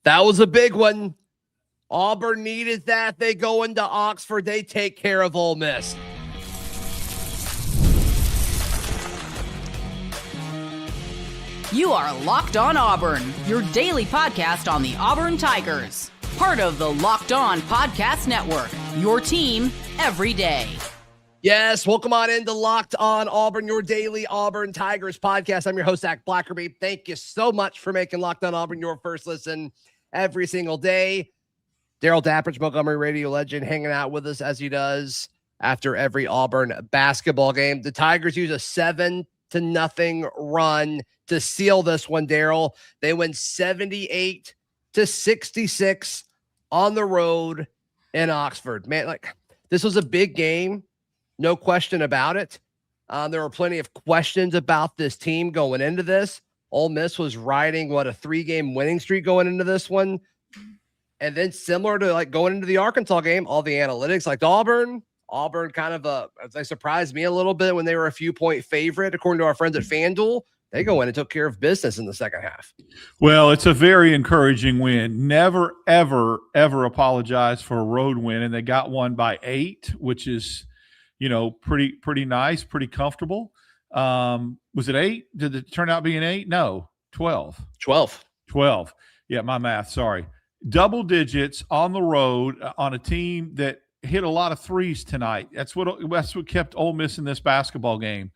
That was a big one. Auburn needed that. They go into Oxford. They take care of Ole Miss. You are Locked On Auburn, your daily podcast on the Auburn Tigers. Part of the Locked On Podcast Network, your team every day. Yes, welcome on into Locked On Auburn, your daily Auburn Tigers podcast. I'm your host, Zach Blackerby. Thank you so much for making Locked On Auburn your first listen every single day. Darrell, Dapprich, Montgomery radio legend, hanging out with us as he does after every Auburn basketball game. The Tigers use a 7-0 run to seal this one, Darrell. They win 78-66 on the road in Oxford. Man, this was a big game. No question about it. There were plenty of questions about this team going into this. Ole Miss was riding, a 3-game winning streak going into this one. And then similar to going into the Arkansas game, all the analytics Auburn. Auburn they surprised me a little bit when they were a few-point favorite, according to our friends at FanDuel. They go in and took care of business in the second half. Well, it's a very encouraging win. Never, ever, ever apologize for a road win. And they got one by 8, which is – pretty nice, pretty comfortable. Was it 8? Did it turn out being 8? No, 12. 12. Yeah, my math, sorry. Double digits on the road on a team that hit a lot of threes tonight. That's what kept Ole Miss in this basketball game.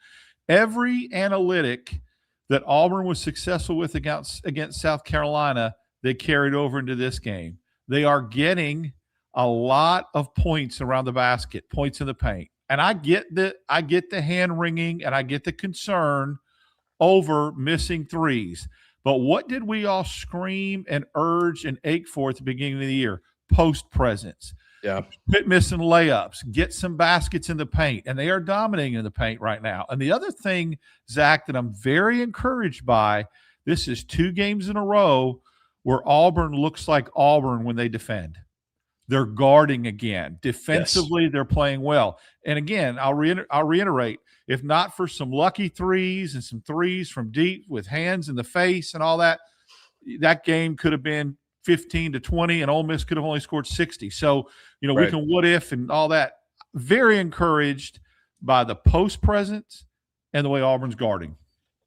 Every analytic that Auburn was successful with against South Carolina, they carried over into this game. They are getting a lot of points around the basket, points in the paint. And I get the hand wringing and I get the concern over missing threes. But what did we all scream and urge and ache for at the beginning of the year? Post presence. Yeah. Quit missing layups. Get some baskets in the paint. And they are dominating in the paint right now. And the other thing, Zach, that I'm very encouraged by, this is 2 games in a row where Auburn looks like Auburn when they defend. They're guarding again. Defensively, yes. They're playing well. And again, I'll reiterate, if not for some lucky threes and some threes from deep with hands in the face and all that, that game could have been 15-20 and Ole Miss could have only scored 60. So, right. We can what if and all that. Very encouraged by the post presence and the way Auburn's guarding.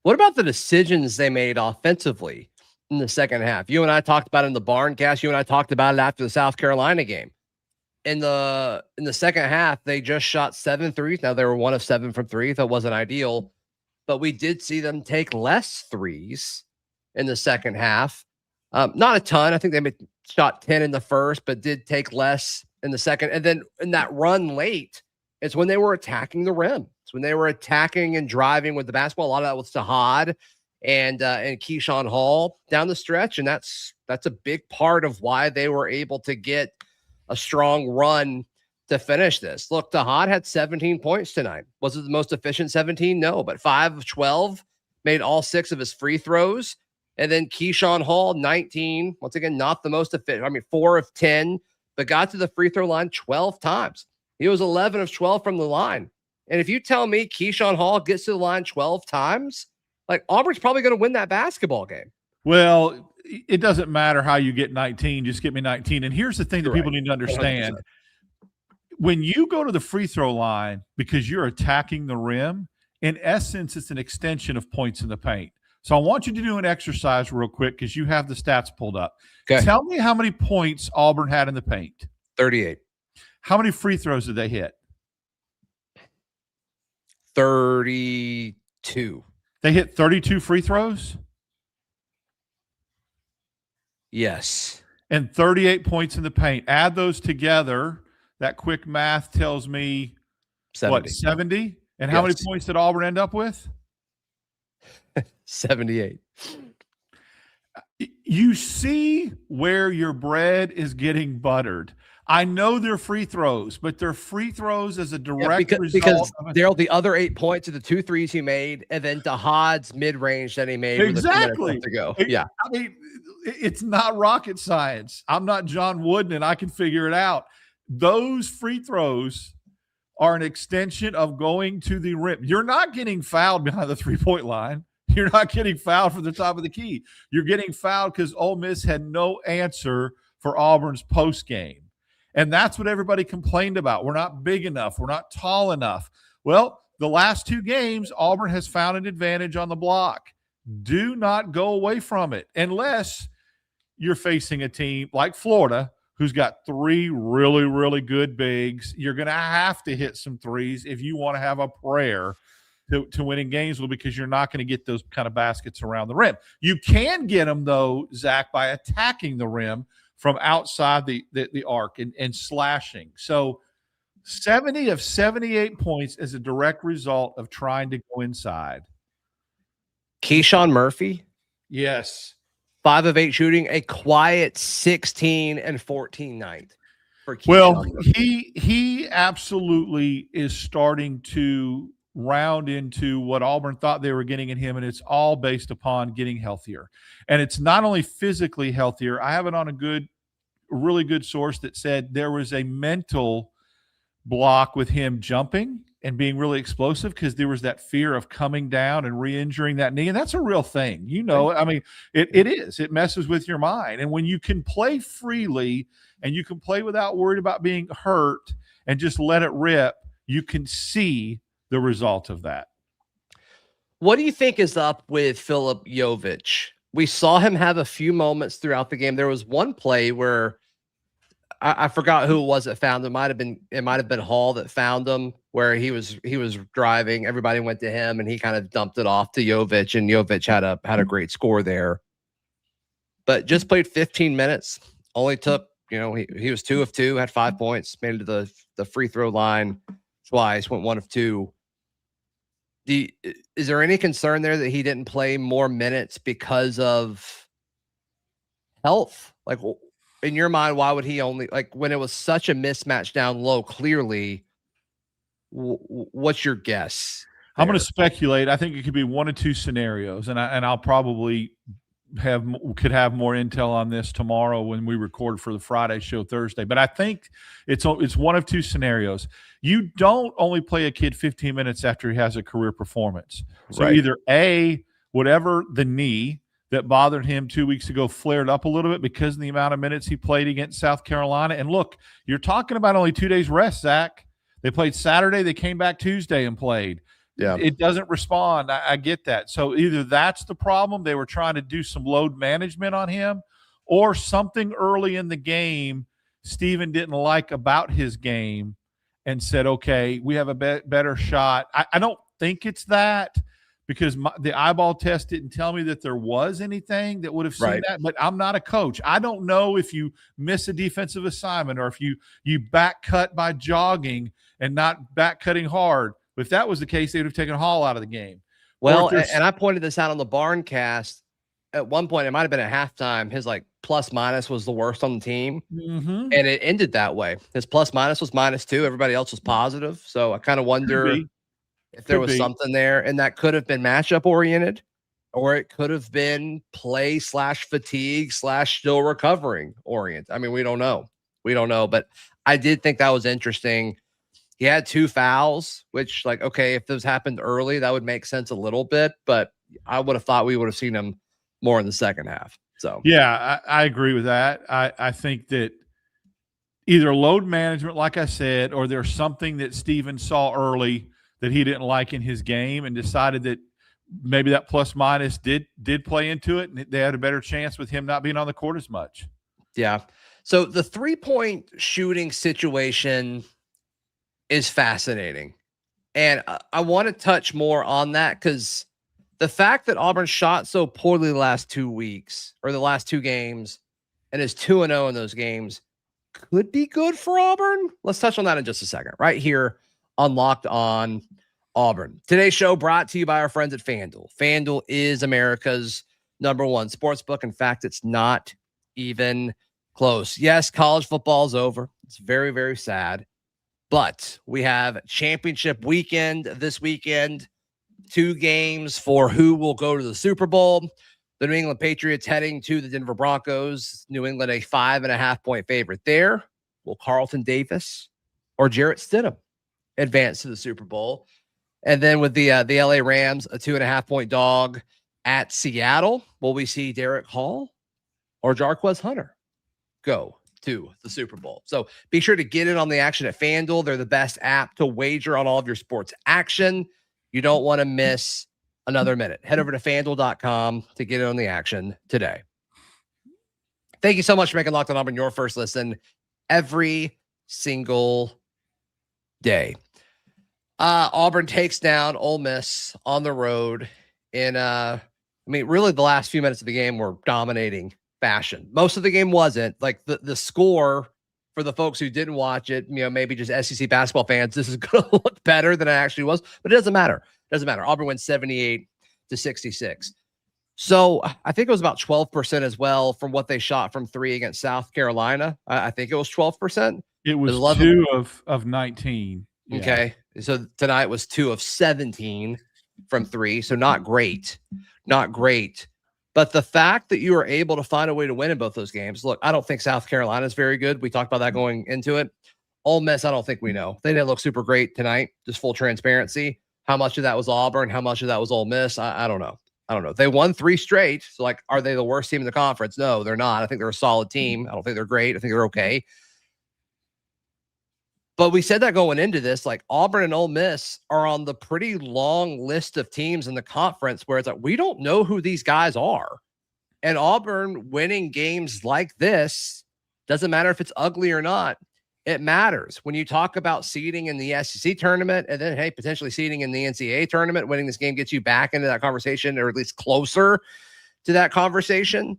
What about the decisions they made offensively in the second half? You and I talked about it in the Barncast. You and I talked about it after the South Carolina game. In the second half, they just shot 7 threes. Now, they were 1 of 7 from 3. That wasn't ideal. But we did see them take less threes in the second half. Not a ton. I think they shot 10 in the first, but did take less in the second. And then in that run late, it's when they were attacking the rim. It's when they were attacking and driving with the basketball. A lot of that was Sahad and Keyshawn Hall down the stretch. And that's a big part of why they were able to get a strong run to finish this. Look, Sahad had 17 points tonight. Was it the most efficient 17? No, but 5 of 12, made all 6 of his free throws. And then Keyshawn Hall, 19. Once again, not the most efficient. 4 of 10, but got to the free throw line 12 times. He was 11 of 12 from the line. And if you tell me Keyshawn Hall gets to the line 12 times, Auburn's probably going to win that basketball game. Well, it doesn't matter how you get 19. Just get me 19. And here's the thing that people need to understand. 100%. When you go to the free throw line because you're attacking the rim, in essence, it's an extension of points in the paint. So I want you to do an exercise real quick because you have the stats pulled up. Okay. Tell me how many points Auburn had in the paint. 38. How many free throws did they hit? 32. They hit 32 free throws? Yes. And 38 points in the paint. Add those together. That quick math tells me, 70. 70? And how many points did Auburn end up with? 78. You see where your bread is getting buttered. I know they're free throws, but they're free throws as a direct result. Because Darrell, the other 8 points are the 2 threes he made, and then Dahad's mid-range that he made exactly with a few minutes left to go. Yeah. I mean, it's not rocket science. I'm not John Wooden, and I can figure it out. Those free throws are an extension of going to the rim. You're not getting fouled behind the three-point line. You're not getting fouled from the top of the key. You're getting fouled because Ole Miss had no answer for Auburn's post game. And that's what everybody complained about. We're not big enough. We're not tall enough. Well, the last 2 games, Auburn has found an advantage on the block. Do not go away from it unless you're facing a team like Florida who's got 3 really, really good bigs. You're going to have to hit some threes if you want to have a prayer to winning games, because you're not going to get those kind of baskets around the rim. You can get them, though, Zach, by attacking the rim from outside the arc and slashing. So 70 of 78 points is a direct result of trying to go inside. Keyshawn Murphy, Yes. 5 of 8 shooting, a quiet 16 and 14 night for Keyshawn. Well, he absolutely is starting to round into what Auburn thought they were getting in him, and it's all based upon getting healthier. And it's not only physically healthier. I have it on a really good source that said there was a mental block with him jumping and being really explosive because there was that fear of coming down and re-injuring that knee. And that's a real thing. I mean, it is. It messes with your mind. And when you can play freely and you can play without worried about being hurt and just let it rip, you can see the result of that. What do you think is up with Filip Jovic? We saw him have a few moments throughout the game. There was one play where I forgot who it was that found him. It might have been Hall that found him, where he was driving. Everybody went to him, and he kind of dumped it off to Jovic, and Jovic had a great score there. But just played 15 minutes. Only took, he was 2 of 2, had 5 points, made it to the free throw line twice, went 1 of 2. Is there any concern there that he didn't play more minutes because of health? Like, in your mind, why would he only, like, when it was such a mismatch down low, clearly, what's your guess there? I'm going to speculate. I think it could be one of 2 scenarios, and I'll probably could have more intel on this tomorrow when we record for the Friday show Thursday. But I think it's one of 2 scenarios. You don't only play a kid 15 minutes after he has a career performance. So Right. Either A, whatever the knee that bothered him 2 weeks ago flared up a little bit because of the amount of minutes he played against South Carolina. And look, you're talking about only 2 days rest, Zach. They played Saturday. They came back Tuesday and played. Yeah. It doesn't respond. I get that. So either that's the problem, they were trying to do some load management on him, or something early in the game Stephen didn't like about his game and said, okay, we have a better shot. I don't think it's that, because the eyeball test didn't tell me that there was anything that would have seen that. But I'm not a coach. I don't know if you miss a defensive assignment or if you back cut by jogging and not back cutting hard. If that was the case, they would have taken Hall out of the game. Well, and I pointed this out on the Barncast. At one point, it might have been at halftime, his plus minus was the worst on the team. Mm-hmm. And it ended that way. His plus minus was -2. Everybody else was positive. So I kind of wonder if there was something there, and that could have been matchup oriented, or it could have been play /fatigue /still recovering oriented. I mean, we don't know. But I did think that was interesting. He had 2 fouls, which, okay, if those happened early, that would make sense a little bit, but I would have thought we would have seen him more in the second half. So yeah, I agree with that. I think that either load management, like I said, or there's something that Stephen saw early that he didn't like in his game and decided that maybe that plus minus did play into it, and they had a better chance with him not being on the court as much. Yeah. So the 3-point shooting situation is fascinating. And I want to touch more on that, because the fact that Auburn shot so poorly the last 2 weeks, or the last 2 games, and is 2-0 in those games could be good for Auburn. Let's touch on that in just a second, right here on Locked On Auburn. Today's show brought to you by our friends at FanDuel. FanDuel is America's #1 sportsbook. In fact, it's not even close. Yes, college football is over. It's very, very sad. But we have championship weekend this weekend. 2 games for who will go to the Super Bowl. The New England Patriots heading to the Denver Broncos. New England a 5.5-point favorite there. Will Carlton Davis or Jarrett Stidham advance to the Super Bowl? And then with the LA Rams, a 2.5-point dog At Seattle, will we see Derek Hall or Jarquez Hunter go to the Super Bowl? So be sure to get in on the action at FanDuel. They're the best app to wager on all of your sports action. You don't want to miss another minute. Head over to FanDuel.com to get in on the action today. Thank you so much for making Locked On Auburn your first listen every single day. Auburn takes down Ole Miss on the road in, really the last few minutes of the game were dominating fashion. Most of the game wasn't. Like the score, for the folks who didn't watch it, maybe just SEC basketball fans, this is going to look better than it actually was, but it doesn't matter. It doesn't matter. Auburn wins 78-66. So I think it was about 12% as well from what they shot from three against South Carolina. I think it was 12%. It was 2 of 19. Yeah. Okay. So tonight was 2 of 17 from three. So not great. Not great. But the fact that you were able to find a way to win in both those games, look, I don't think South Carolina is very good. We talked about that going into it. Ole Miss, I don't think we know. They didn't look super great tonight, just full transparency. How much of that was Auburn? How much of that was Ole Miss? I don't know. I don't know. They won 3 straight. So, are they the worst team in the conference? No, they're not. I think they're a solid team. I don't think they're great. I think they're okay. But we said that going into this, Auburn and Ole Miss are on the pretty long list of teams in the conference where it's we don't know who these guys are. And Auburn winning games like this, doesn't matter if it's ugly or not, it matters. When you talk about seeding in the SEC tournament and then, hey, potentially seeding in the NCAA tournament, winning this game gets you back into that conversation, or at least closer to that conversation.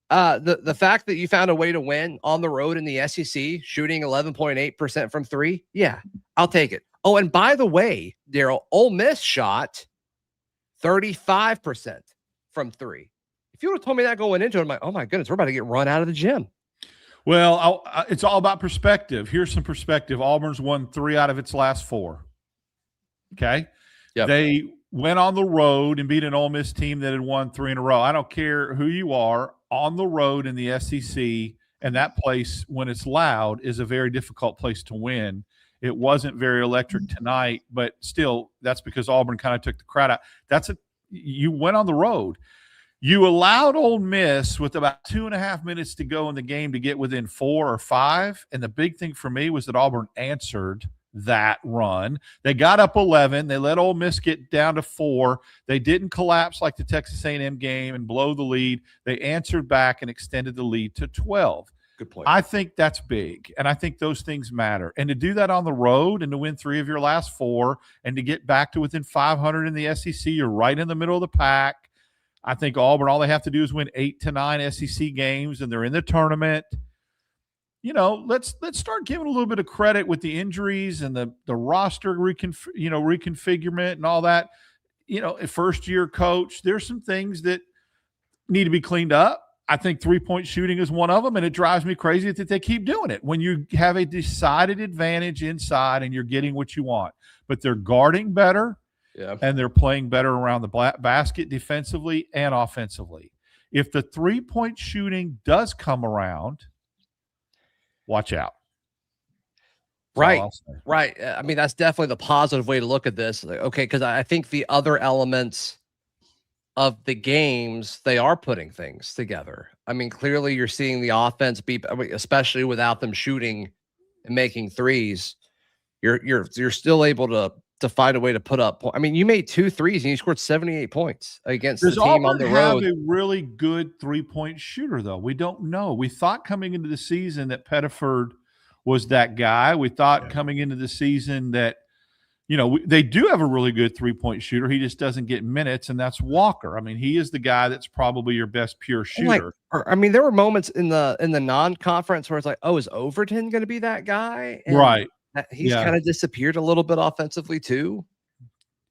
The fact that you found a way to win on the road in the SEC, shooting 11.8% from three, yeah, I'll take it. Oh, and by the way, Darrell, Ole Miss shot 35% from three. If you would have told me that going into it, I'm like, oh my goodness, we're about to get run out of the gym. Well, it's all about perspective. Here's some perspective. Auburn's won 3 out of its last 4. Okay? Yep. They went on the road and beat an Ole Miss team that had won 3 in a row. I don't care who you are, on the road in the SEC, and that place, when it's loud, is a very difficult place to win. It wasn't very electric tonight, but still, that's because Auburn kind of took the crowd out. You went on the road. You allowed Ole Miss with about 2.5 minutes to go in the game to get within 4 or 5. And the big thing for me was that Auburn answered that run. They got up 11. They let Ole Miss get down to 4. They didn't collapse like the Texas A&M game and blow the lead. They answered back and extended the lead to 12. Good point. I think that's big, and I think those things matter. And to do that on the road and to win 3 of your last 4 and to get back to within 500 in the SEC, you're right in the middle of the pack. I think Auburn, all they have to do is win 8 to 9 SEC games, and they're in the tournament. Let's start giving a little bit of credit with the injuries and the roster reconfigurement and all that. First-year coach, there's some things that need to be cleaned up. I think 3-point shooting is one of them, and it drives me crazy that they keep doing it when you have a decided advantage inside and you're getting what you want. But they're guarding better. Yeah. And they're playing better around the basket defensively and offensively. If the 3-point shooting does come around, watch out. Right. That's definitely the positive way to look at this. Okay, because I think the other elements of the games, they are putting things together. Clearly you're seeing the offense be, especially without them shooting and making threes, you're still able to find a way to put up. You made 2 threes and you scored 78 points against the team Auburn on the road. Have a really good 3-point shooter, though. We don't know. We thought coming into the season that Pettiford was that guy. We thought coming into the season that, they do have a really good 3-point shooter. He just doesn't get minutes, and that's Walker. He is the guy that's probably your best pure shooter. There were moments in the non-conference where it's is Overton going to be that guy? And right. He's kind of disappeared a little bit offensively too.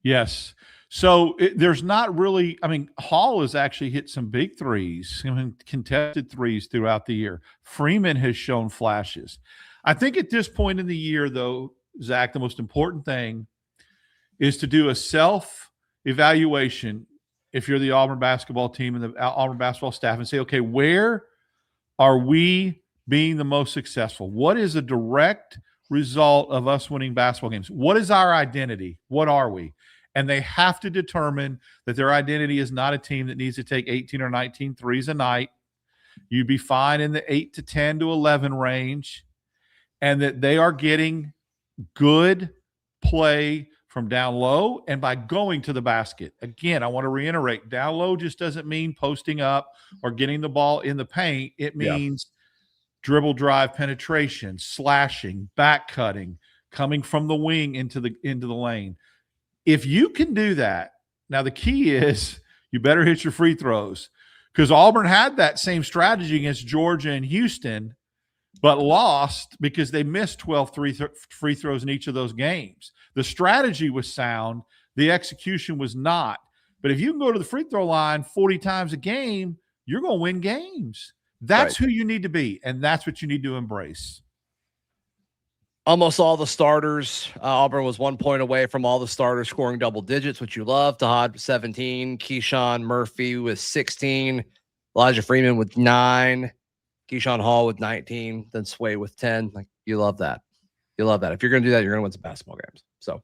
Yes. So there's not really, Hall has actually hit some big threes, contested threes throughout the year. Freeman has shown flashes. I think at this point in the year, though, Zach, the most important thing is to do a self-evaluation if you're the Auburn basketball team and the Auburn basketball staff and say, okay, where are we being the most successful? What is a direct result of us winning basketball games? What is our identity? What are we? And they have to determine that their identity is not a team that needs to take 18 or 19 threes a night. You'd be fine in the 8 to 10 to 11 range, and that they are getting good play from down low and by going to the basket. Again, I want to reiterate, down low just doesn't mean posting up or getting the ball in the paint. It means dribble drive penetration, slashing, back cutting, coming from the wing into the lane. If you can do that, now the key is you better hit your free throws, because Auburn had that same strategy against Georgia and Houston, but lost because they missed 12 free throws in each of those games. The strategy was sound. The execution was not. But if you can go to the free throw line 40 times a game, you're going to win games. That's who you need to be, and that's what you need to embrace. Almost all the starters. Auburn was 1 point away from all the starters scoring double digits, which you love. Tahad 17, Keyshawn Murphy with 16, Elijah Freeman with 9, Keyshawn Hall with 19, then Sway with 10. Like, you love that. You love that. If you're going to do that, you're going to win some basketball games. So, all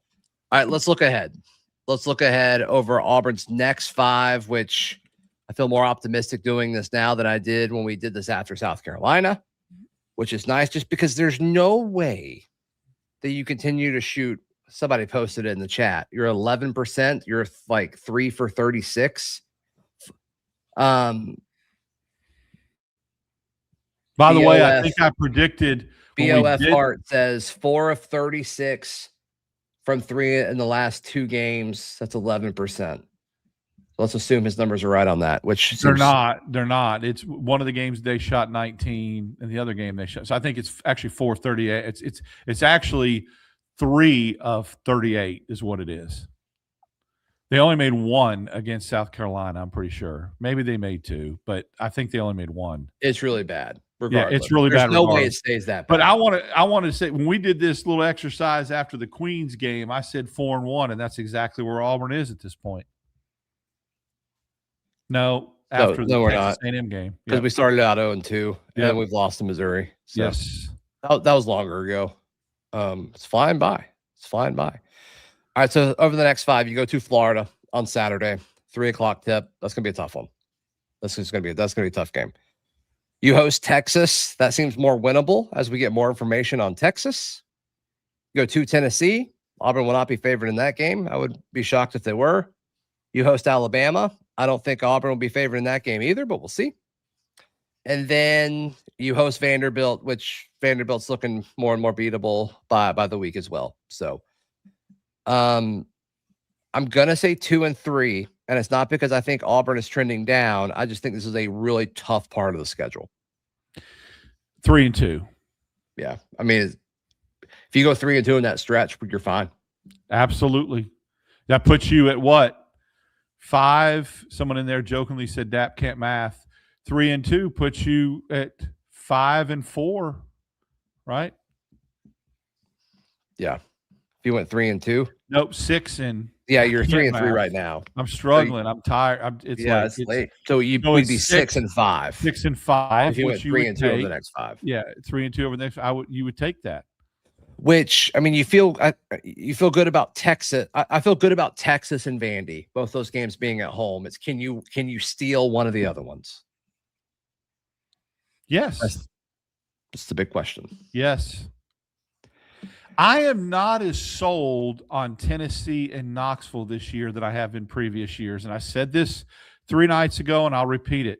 right, let's look ahead. Let's look ahead over Auburn's next 5, which I feel more optimistic doing this now than I did when we did this after South Carolina, which is nice just because there's no way that you continue to shoot. Somebody posted it in the chat. You're 11%. You're like 3 for 36. By the way, I think I predicted. BOF Hart says 4 of 36 from 3 in the last 2 games. That's 11%. Let's assume his numbers are right on that, which they're not. They're not. It's one of the games they shot 19, and the other game they shot. So I think it's actually 4 of 38. It's actually 3 of 38 is what it is. They only made 1 against South Carolina, I'm pretty sure. Maybe they made 2, but I think they only made 1. It's really bad. Regardless. Yeah, it's really There's bad. No way it stays that bad. But I want to say, when we did this little exercise after the Queens game, I said 4-1, and that's exactly where Auburn is at this point. No, after the Texas A&M game, because we started out 0-2, and then we've lost to Missouri. So yes, that was longer ago. It's flying by. It's flying by. All right, so over the next 5, you go to Florida on Saturday, 3:00 tip. That's gonna be a tough one. That's gonna be a tough game. You host Texas. That seems more winnable as we get more information on Texas. You go to Tennessee. Auburn will not be favored in that game. I would be shocked if they were. You host Alabama. I don't think Auburn will be favored in that game either, but we'll see. And then you host Vanderbilt, which Vanderbilt's looking more and more beatable by the week as well. So I'm going to say 2-3, and it's not because I think Auburn is trending down. I just think this is a really tough part of the schedule. 3-2. Yeah. I mean, if you go 3-2 in that stretch, you're fine. Absolutely. That puts you at what? 5. Someone in there jokingly said Dap can't math. 3-2 puts you at 5-4, right? Yeah. If you went 3-2. Nope, 6 and. Yeah, you're 3-3 right now. I'm struggling. I'm tired. It's late. So you'd be 6-5. 6-5. If you went 3-2 over the next 5. Yeah, 3-2 over the next. You would take that. Which, I mean, you feel good about Texas. I feel good about Texas and Vandy, both those games being at home. It's can you steal one of the other ones? Yes. That's the big question. Yes. I am not as sold on Tennessee and Knoxville this year that I have in previous years. And I said this 3 nights ago, and I'll repeat it.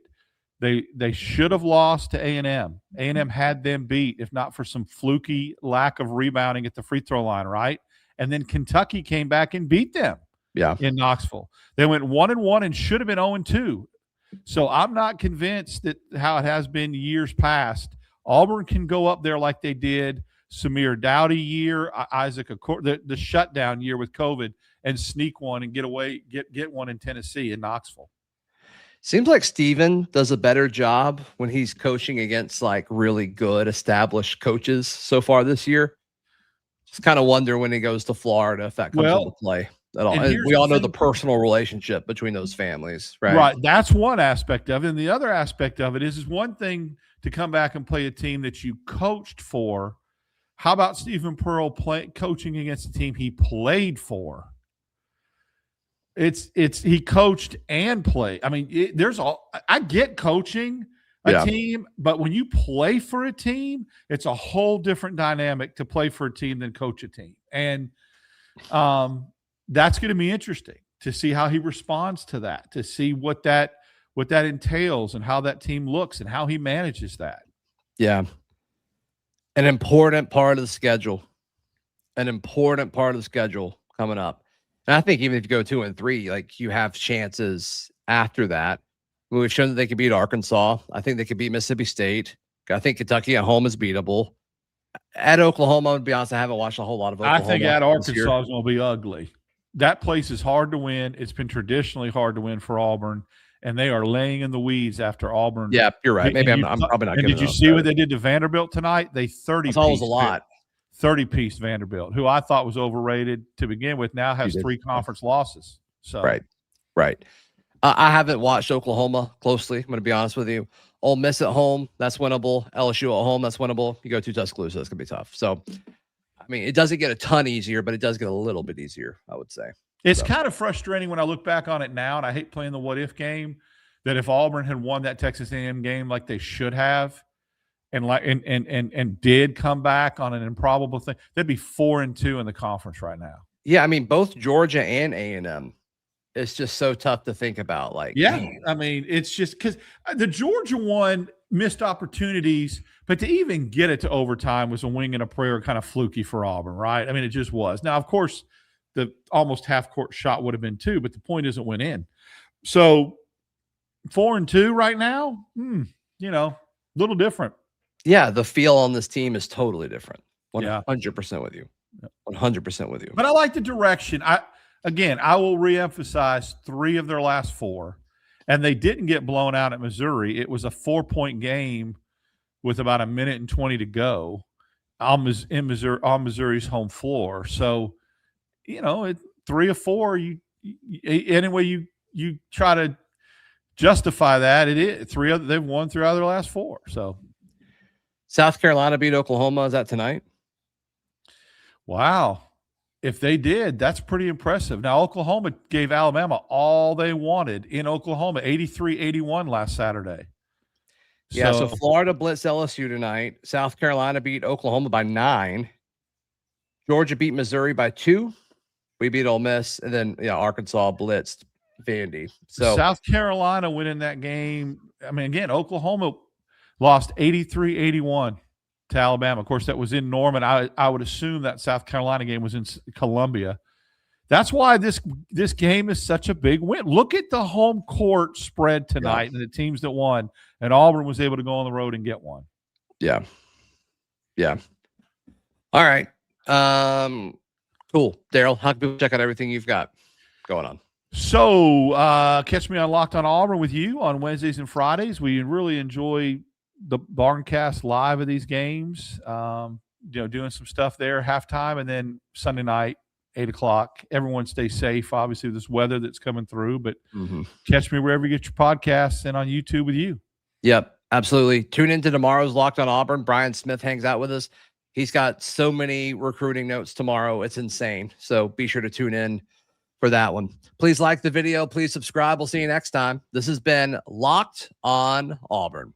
They should have lost to A&M. A&M had them beat, if not for some fluky lack of rebounding at the free throw line, right? And then Kentucky came back and beat them in Knoxville. They went 1-1 and should have been 0-2. So I'm not convinced that how it has been years past, Auburn can go up there like they did Samir Dowdy year, Isaac, the shutdown year with COVID, and sneak one and get one in Tennessee and Knoxville. Seems like Steven does a better job when he's coaching against like really good established coaches so far this year. Just kind of wonder when he goes to Florida if that comes into play at all. And we all know the personal relationship between those families, right? Right. That's one aspect of it. And the other aspect of it is one thing to come back and play a team that you coached for. How about Stephen Pearl coaching against a team he played for? he coached and played. I mean, I get coaching a team, but when you play for a team, it's a whole different dynamic to play for a team than coach a team. And that's going to be interesting to see how he responds to that, to see what that entails and how that team looks and how he manages that. Yeah. An important part of the schedule. Coming up. And I think even if you go 2-3, like, you have chances after that. We've shown that they could beat Arkansas. I think they could beat Mississippi State. I think Kentucky at home is beatable. At Oklahoma, to be honest, I haven't watched a whole lot of Oklahoma. I think at Arkansas is going to be ugly. That place is hard to win. It's been traditionally hard to win for Auburn, and they are laying in the weeds after Auburn. Yeah, you're right. Maybe I'm probably not. And did you see what they did to Vanderbilt tonight? They 30-piece Vanderbilt, who I thought was overrated to begin with, now has 3 conference losses. So right. I haven't watched Oklahoma closely. I'm going to be honest with you. Ole Miss at home, that's winnable. LSU at home, that's winnable. You go to Tuscaloosa, that's going to be tough. So, I mean, it doesn't get a ton easier, but it does get a little bit easier, I would say. It's kind of frustrating when I look back on it now, and I hate playing the what-if game, that if Auburn had won that Texas A&M game like they should have, and did come back on an improbable thing, they'd be 4-2 in the conference right now. Yeah, I mean, both Georgia and A&M. It's just so tough to think about. Like, I mean, it's just because the Georgia one missed opportunities, but to even get it to overtime was a wing and a prayer, kind of fluky for Auburn, right? I mean, it just was. Now, of course, the almost half-court shot would have been 2, but the point isn't went in. So 4-2 right now, a little different. Yeah, the feel on this team is totally different. 100% with you. 100% with you. But I like the direction. I will reemphasize 3 of their last 4, and they didn't get blown out at Missouri. It was a 4-point game with about 1:20 to go on Missouri's home floor. So, 3 of 4. Anyway, you try to justify that. It is 3 other. They've won 3 out of their last 4. So, South Carolina beat Oklahoma. Is that tonight? Wow. If they did, that's pretty impressive. Now, Oklahoma gave Alabama all they wanted in Oklahoma, 83-81 last Saturday. Yeah, so Florida blitzed LSU tonight. South Carolina beat Oklahoma by 9. Georgia beat Missouri by 2. We beat Ole Miss, and then Arkansas blitzed Vandy. So South Carolina winning that game. I mean, again, Oklahoma lost 83-81. to Alabama. Of course, that was in Norman. I would assume that South Carolina game was in Columbia. That's why this game is such a big win. Look at the home court spread tonight and the teams that won, and Auburn was able to go on the road and get one. Yeah. All right. Cool. Darrell, how can people check out everything you've got going on? So catch me on Locked On Auburn with you on Wednesdays and Fridays. We really enjoy the Barncast live of these games, doing some stuff there, halftime, and then Sunday night, 8 o'clock. Everyone stay safe, obviously, with this weather that's coming through, but catch me wherever you get your podcasts and on YouTube with you. Yep, absolutely. Tune into tomorrow's Locked On Auburn. Brian Smith hangs out with us. He's got so many recruiting notes tomorrow. It's insane. So be sure to tune in for that one. Please like the video. Please subscribe. We'll see you next time. This has been Locked On Auburn.